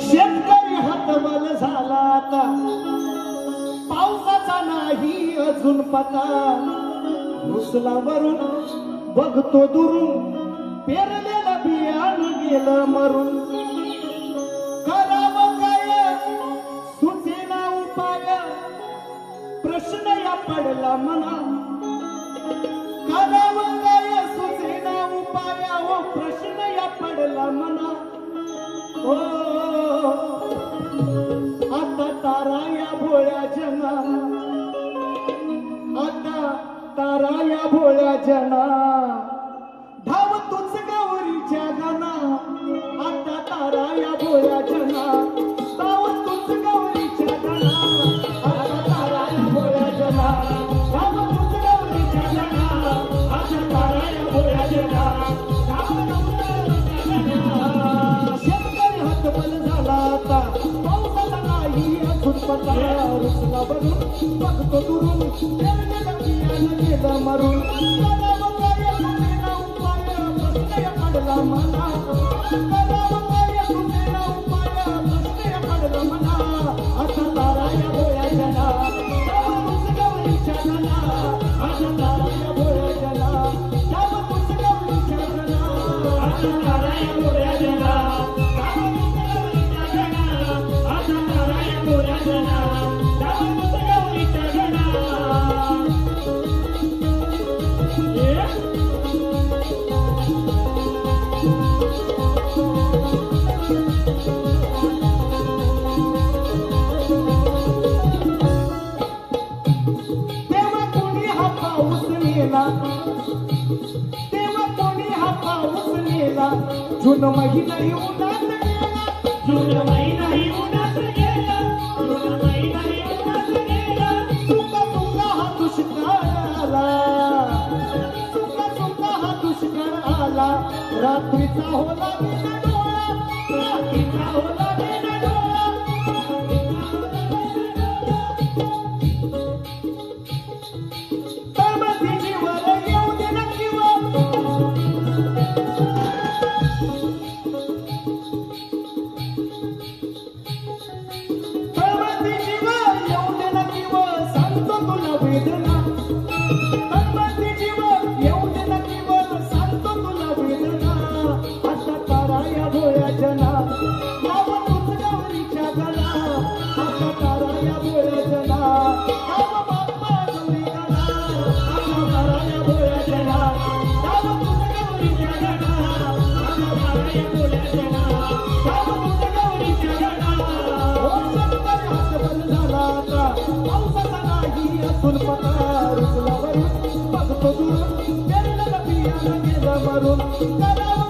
शेतकरी हतबल झाला आता, पावसाचा नाही अजून पता. रुसलावरून बघतो दुरून, पेरलेलं बियाणं गेलं मरून. करावं काय सुचेना उपाय, प्रश्न या पडला मना. करावं काय सुचेना उपाय, हो प्रश्न या पडला मना. ओ आता तारा या भोळ्या जना, आता तारा या भोळ्या जना. धाव तुझ गौरीच्या गाना, आता तारा या भोळ्या जना. धाव तुझ गौरीच्या गाना, आता तारा या भोळ्या जना. धाव तुझ गौरीच्या गाना, आता तारा या भोळ्या जना. धाव तुझ गौरीच्या गाना. शेतकरी हतबल झाला आता, पावसाचा नाही अजून पता. रुसलावरून बघतो दुरून, पेरलेलं बियाणं गेलं मरून. करावं काय सुचेना उपाय, प्रश्न या पडला मना. करावं काय सुचेना उपाय, प्रश्न या पडला मना. आता तारा या भोळ्या जना, धाव तुझ गौरीच्या गाना. आता तारा या भोळ्या जना, धाव तुझ गौरीच्या गाना. आता तारा या भोळ्या जना, धाव तुझ गौरीच्या गाना. आता तारा या भोळ्या जना, धाव तुझ गौरीच्या गाना. तेव्हा कोणी हा पाऊस नेला, तेव्हा कोणी हा पाऊस नेला. जून महिना उन्हात गेला, जून महिना उन्हात गेला, जून महिना उन्हात गेला. सुका सुका हा दुष्काळ आला, सुका सुका हा दुष्काळ आला. रात्रीचा होला गेला डोळा, रात्रीचा होला गेला डोळा. तळमळीवर येऊ दे ना किंवा, तळमळीवर येऊ दे ना किंवा, सांगतो तुला वेदना. तळमळीवर येऊ दे ना किंवा, सांगतो तुला वेदना. आता तारा या भोळ्या जना, धाव तुझ गौरीच्या गाना. आता तारा या भोळ्या जना, धाव बाप्पा गौरी गाना. आता तारा या भोळ्या जना, धाव तुझ गौरीच्या गाना. आता तारा या भोळ्या जना, धाव तुझ गौरीच्या गाना. हो शेतकरी हतबल झाला आता, पावसाचा नाही अजून पता. रुसलावरून बघतो दुरून, पेरलेलं बियाणं गेलं मरून. करावं